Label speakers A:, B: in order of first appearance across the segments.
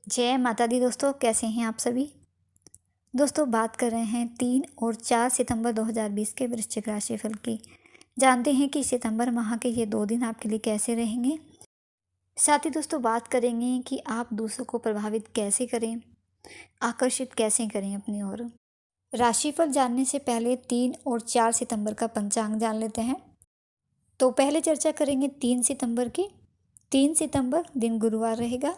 A: जय माता दी दोस्तों, कैसे हैं आप सभी। दोस्तों बात कर रहे हैं 3 और 4 सितंबर 2020 के वृश्चिक राशिफल की। जानते हैं कि सितंबर माह के ये 2 दिन आपके लिए कैसे रहेंगे। साथ ही दोस्तों बात करेंगे कि आप दूसरों को प्रभावित कैसे करें, आकर्षित कैसे करें अपनी ओर। राशिफल जानने से पहले 3 और 4 सितंबर का पंचांग जान लेते हैं। तो पहले चर्चा करेंगे 3 सितंबर की। 3 सितंबर दिन गुरुवार रहेगा।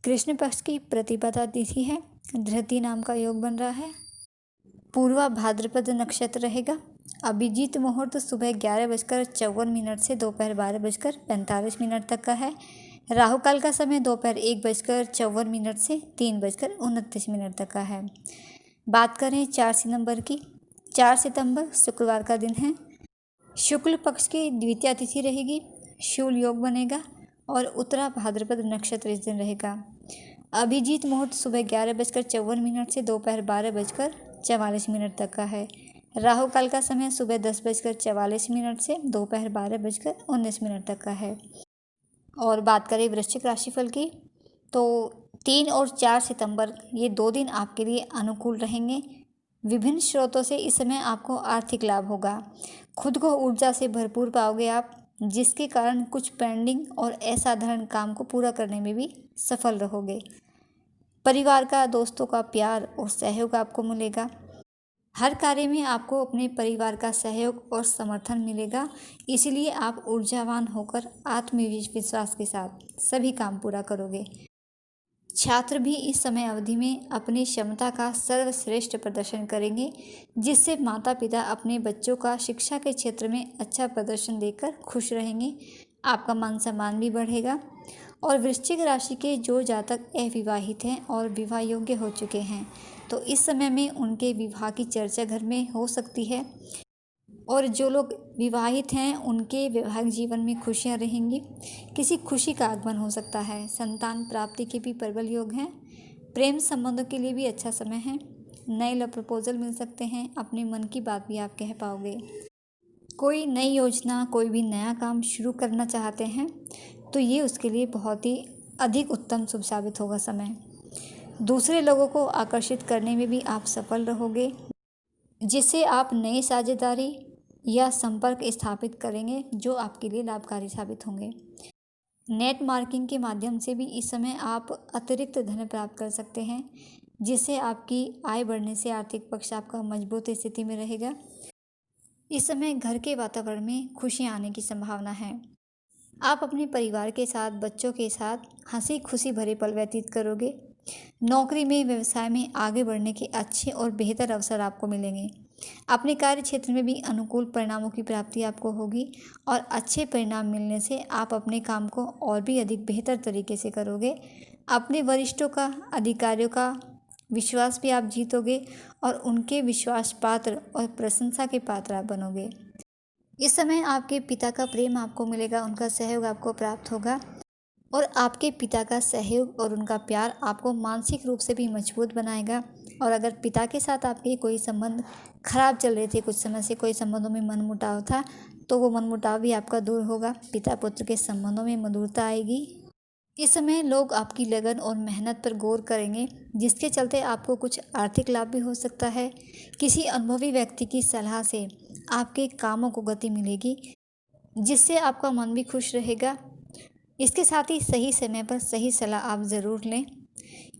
A: कृष्ण पक्ष की प्रतिपदा तिथि है। धृति नाम का योग बन रहा है। पूर्वा भाद्रपद नक्षत्र रहेगा। अभिजीत मुहूर्त सुबह 11:54 से दोपहर 12:45 तक का है। राहु काल का समय दोपहर 1:54 से 3:29 तक का है। बात करें 4 सितंबर की। 4 सितंबर शुक्रवार का दिन है। शुक्ल पक्ष की द्वितीया तिथि रहेगी। शूल योग बनेगा और उत्तरा भाद्रपद नक्षत्र इस दिन रहेगा। अभिजीत मुहूर्त सुबह 11:54 से दोपहर 12:44 तक का है। राहु काल का समय सुबह 10:44 से दोपहर 12:19 तक का है। और बात करें वृश्चिक राशिफल की, तो 3 और 4 सितंबर ये 2 दिन आपके लिए अनुकूल रहेंगे। विभिन्न स्रोतों से इस समय आपको आर्थिक लाभ होगा। खुद को ऊर्जा से भरपूर पाओगे आप, जिसके कारण कुछ पेंडिंग और असाधारण काम को पूरा करने में भी सफल रहोगे। परिवार का, दोस्तों का प्यार और सहयोग आपको मिलेगा। हर कार्य में आपको अपने परिवार का सहयोग और समर्थन मिलेगा, इसलिए आप ऊर्जावान होकर आत्मविश्वास के साथ सभी काम पूरा करोगे। छात्र भी इस समय अवधि में अपनी क्षमता का सर्वश्रेष्ठ प्रदर्शन करेंगे, जिससे माता पिता अपने बच्चों का शिक्षा के क्षेत्र में अच्छा प्रदर्शन देखकर खुश रहेंगे। आपका मान सम्मान भी बढ़ेगा। और वृश्चिक राशि के जो जातक अविवाहित हैं और विवाह योग्य हो चुके हैं, तो इस समय में उनके विवाह की चर्चा घर में हो सकती है। और जो लोग विवाहित हैं उनके वैवाहिक जीवन में खुशियां रहेंगी। किसी खुशी का आगमन हो सकता है। संतान प्राप्ति के भी प्रबल योग हैं। प्रेम संबंधों के लिए भी अच्छा समय है। नए लव प्रपोजल मिल सकते हैं। अपने मन की बात भी आप कह पाओगे। कोई नई योजना, कोई भी नया काम शुरू करना चाहते हैं तो ये उसके लिए बहुत ही अधिक उत्तम शुभ साबित होगा समय। दूसरे लोगों को आकर्षित करने में भी आप सफल रहोगे, जिससे आप नई साझेदारी या संपर्क स्थापित करेंगे जो आपके लिए लाभकारी साबित होंगे। नेट मार्केटिंग के माध्यम से भी इस समय आप अतिरिक्त धन प्राप्त कर सकते हैं, जिससे आपकी आय बढ़ने से आर्थिक पक्ष आपका मजबूत स्थिति में रहेगा। इस समय घर के वातावरण में खुशियां आने की संभावना है। आप अपने परिवार के साथ, बच्चों के साथ हंसी खुशी भरे पल व्यतीत करोगे। नौकरी में, व्यवसाय में आगे बढ़ने के अच्छे और बेहतर अवसर आपको मिलेंगे। अपने कार्य क्षेत्र में भी अनुकूल परिणामों की प्राप्ति आपको होगी और अच्छे परिणाम मिलने से आप अपने काम को और भी अधिक बेहतर तरीके से करोगे। अपने वरिष्ठों का, अधिकारियों का विश्वास भी आप जीतोगे और उनके विश्वास पात्र और प्रशंसा के पात्र आप बनोगे। इस समय आपके पिता का प्रेम आपको मिलेगा, उनका सहयोग आपको प्राप्त होगा और आपके पिता का सहयोग और उनका प्यार आपको मानसिक रूप से भी मजबूत बनाएगा। और अगर पिता के साथ आपके कोई संबंध खराब चल रहे थे, कुछ समय से कोई संबंधों में मनमुटाव था, तो वो मनमुटाव भी आपका दूर होगा। पिता पुत्र के संबंधों में मधुरता आएगी। इस समय लोग आपकी लगन और मेहनत पर गौर करेंगे, जिसके चलते आपको कुछ आर्थिक लाभ भी हो सकता है। किसी अनुभवी व्यक्ति की सलाह से आपके कामों को गति मिलेगी, जिससे आपका मन भी खुश रहेगा। इसके साथ ही सही समय पर सही सलाह आप ज़रूर लें,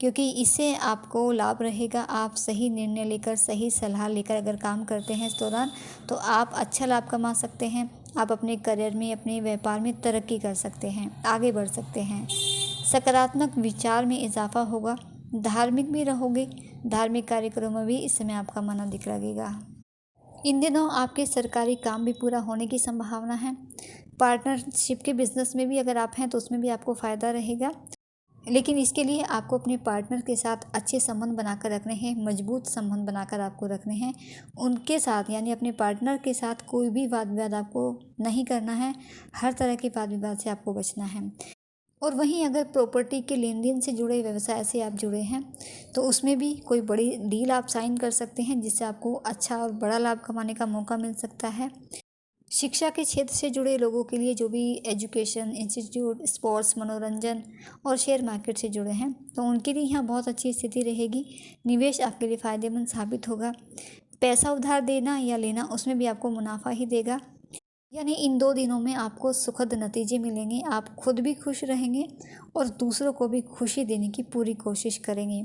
A: क्योंकि इससे आपको लाभ रहेगा। आप सही निर्णय लेकर, सही सलाह लेकर अगर काम करते हैं इस दौरान, तो आप अच्छा लाभ कमा सकते हैं। आप अपने करियर में, अपने व्यापार में तरक्की कर सकते हैं, आगे बढ़ सकते हैं। सकारात्मक विचार में इजाफा होगा। धार्मिक भी रहोगे। धार्मिक कार्यक्रमों में भी इस समय आपका मन अधिक लगेगा। इन दिनों आपके सरकारी काम भी पूरा होने की संभावना है। पार्टनरशिप के बिजनेस में भी अगर आप हैं तो उसमें भी आपको फ़ायदा रहेगा, लेकिन इसके लिए आपको अपने पार्टनर के साथ अच्छे संबंध बनाकर रखने हैं, मजबूत संबंध बनाकर आपको रखने हैं। उनके साथ, यानी अपने पार्टनर के साथ कोई भी वाद विवाद आपको नहीं करना है। हर तरह के वाद विवाद से आपको बचना है। और वहीं अगर प्रॉपर्टी के लेन देन से जुड़े, व्यवसाय से आप जुड़े हैं, तो उसमें भी कोई बड़ी डील आप साइन कर सकते हैं, जिससे आपको अच्छा और बड़ा लाभ कमाने का मौका मिल सकता है। शिक्षा के क्षेत्र से जुड़े लोगों के लिए, जो भी एजुकेशन इंस्टीट्यूट, स्पोर्ट्स, मनोरंजन और शेयर मार्केट से जुड़े हैं, तो उनके लिए यहाँ बहुत अच्छी स्थिति रहेगी। निवेश आपके लिए फ़ायदेमंद साबित होगा। पैसा उधार देना या लेना, उसमें भी आपको मुनाफा ही देगा। यानी इन 2 दिनों में आपको सुखद नतीजे मिलेंगे। आप खुद भी खुश रहेंगे और दूसरों को भी खुशी देने की पूरी कोशिश करेंगे।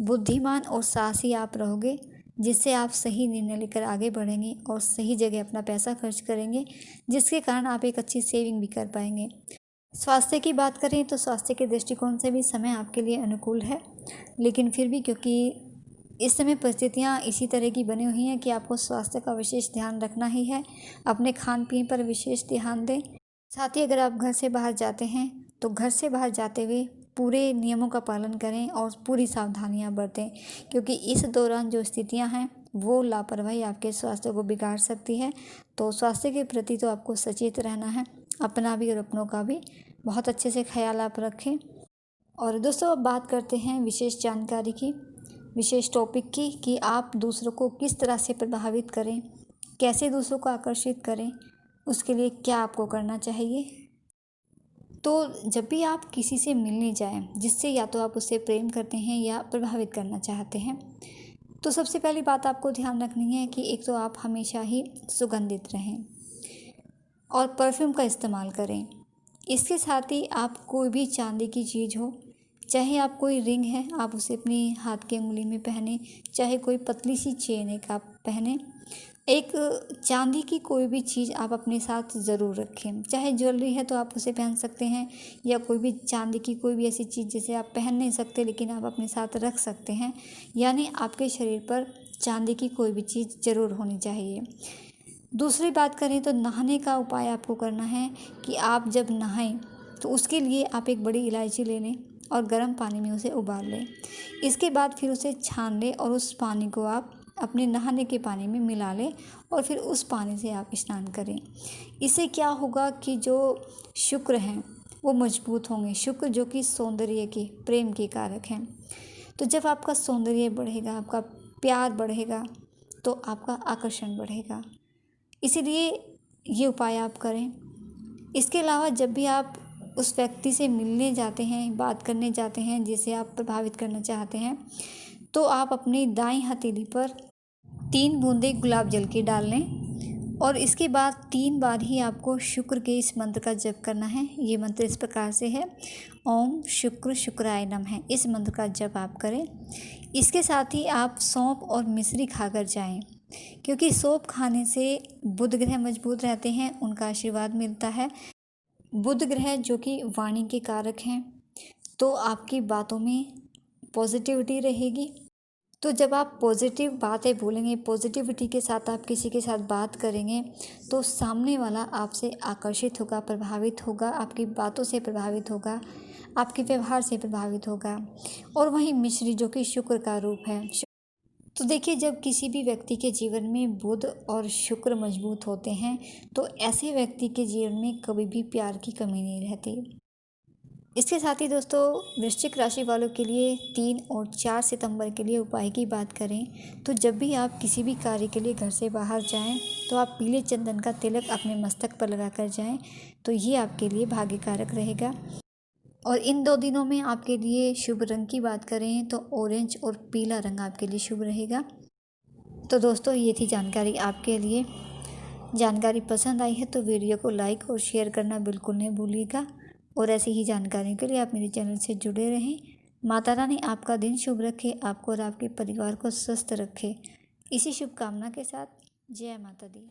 A: बुद्धिमान और साहसी आप रहोगे, जिससे आप सही निर्णय लेकर आगे बढ़ेंगे और सही जगह अपना पैसा खर्च करेंगे, जिसके कारण आप एक अच्छी सेविंग भी कर पाएंगे। स्वास्थ्य की बात करें तो स्वास्थ्य के दृष्टिकोण से भी समय आपके लिए अनुकूल है, लेकिन फिर भी क्योंकि इस समय परिस्थितियाँ इसी तरह की बनी हुई हैं कि आपको स्वास्थ्य का विशेष ध्यान रखना ही है। अपने खान पीन पर विशेष ध्यान दें। साथ ही अगर आप घर से बाहर जाते हैं तो घर से बाहर जाते हुए पूरे नियमों का पालन करें और पूरी सावधानियां बरतें, क्योंकि इस दौरान जो स्थितियां हैं वो लापरवाही आपके स्वास्थ्य को बिगाड़ सकती है। तो स्वास्थ्य के प्रति तो आपको सचेत रहना है, अपना भी और अपनों का भी बहुत अच्छे से ख्याल आप रखें। और दोस्तों, अब बात करते हैं विशेष जानकारी की, विशेष टॉपिक की, कि आप दूसरों को किस तरह से प्रभावित करें, कैसे दूसरों को आकर्षित करें, उसके लिए क्या आपको करना चाहिए। तो जब भी आप किसी से मिलने जाएं, जिससे या तो आप उससे प्रेम करते हैं या प्रभावित करना चाहते हैं, तो सबसे पहली बात आपको ध्यान रखनी है कि एक तो आप हमेशा ही सुगंधित रहें और परफ्यूम का इस्तेमाल करें। इसके साथ ही आप कोई भी चांदी की चीज़ हो, चाहे आप कोई रिंग है आप उसे अपनी हाथ की उंगली में पहने, चाहे कोई पतली सी चेन एक आप पहने, एक चांदी की कोई भी चीज़ आप अपने साथ ज़रूर रखें। चाहे ज्वेलरी है तो आप उसे पहन सकते हैं, या कोई भी चांदी की कोई भी ऐसी चीज़ जिसे आप पहन नहीं सकते लेकिन आप अपने साथ रख सकते हैं। यानी आपके शरीर पर चांदी की कोई भी चीज़ ज़रूर होनी चाहिए। दूसरी बात करें तो नहाने का उपाय आपको करना है कि आप जब नहाएं तो उसके लिए आप एक बड़ी इलायची ले लें और गर्म पानी में उसे उबाल लें। इसके बाद फिर उसे छान लें और उस पानी को आप अपने नहाने के पानी में मिला लें और फिर उस पानी से आप स्नान करें। इससे क्या होगा कि जो शुक्र हैं वो मजबूत होंगे। शुक्र जो कि सौंदर्य के, प्रेम के कारक हैं। तो जब आपका सौंदर्य बढ़ेगा, आपका प्यार बढ़ेगा, तो आपका आकर्षण बढ़ेगा। इसीलिए ये उपाय आप करें। इसके अलावा जब भी आप उस व्यक्ति से मिलने जाते हैं, बात करने जाते हैं जिसे आप प्रभावित करना चाहते हैं, तो आप अपनी दाईं हथेली पर 3 बूंदे गुलाब जल की डाल लें और इसके बाद 3 बार ही आपको शुक्र के इस मंत्र का जप करना है। ये मंत्र इस प्रकार से है, ओम शुक्र शुक्राय नमः। इस मंत्र का जप आप करें। इसके साथ ही आप सौंफ और मिश्री खाकर जाएं, क्योंकि सौंफ खाने से बुध ग्रह मजबूत रहते हैं, उनका आशीर्वाद मिलता है। बुध ग्रह जो कि वाणी के कारक हैं, तो आपकी बातों में पॉजिटिविटी रहेगी। तो जब आप पॉजिटिव बातें बोलेंगे, पॉजिटिविटी के साथ आप किसी के साथ बात करेंगे, तो सामने वाला आपसे आकर्षित होगा, प्रभावित होगा, आपकी बातों से प्रभावित होगा, आपके व्यवहार से प्रभावित होगा। और वहीं मिश्री जो कि शुक्र का रूप है। तो देखिए, जब किसी भी व्यक्ति के जीवन में बुध और शुक्र मजबूत होते हैं, तो ऐसे व्यक्ति के जीवन में कभी भी प्यार की कमी नहीं रहती। इसके साथ ही दोस्तों, वृश्चिक राशि वालों के लिए 3 और 4 सितंबर के लिए उपाय की बात करें तो जब भी आप किसी भी कार्य के लिए घर से बाहर जाएं, तो आप पीले चंदन का तिलक अपने मस्तक पर लगा कर जाएं, तो ये आपके लिए भाग्यकारक रहेगा। और इन 2 दिनों में आपके लिए शुभ रंग की बात करें तो ऑरेंज और पीला रंग आपके लिए शुभ रहेगा। तो दोस्तों, ये थी जानकारी आपके लिए। जानकारी पसंद आई है तो वीडियो को लाइक और शेयर करना बिल्कुल नहीं भूलिएगा। और ऐसी ही जानकारी के लिए आप मेरे चैनल से जुड़े रहें। माता रानी आपका दिन शुभ रखे, आपको और आपके परिवार को स्वस्थ रखे। इसी शुभकामना के साथ जय माता दी।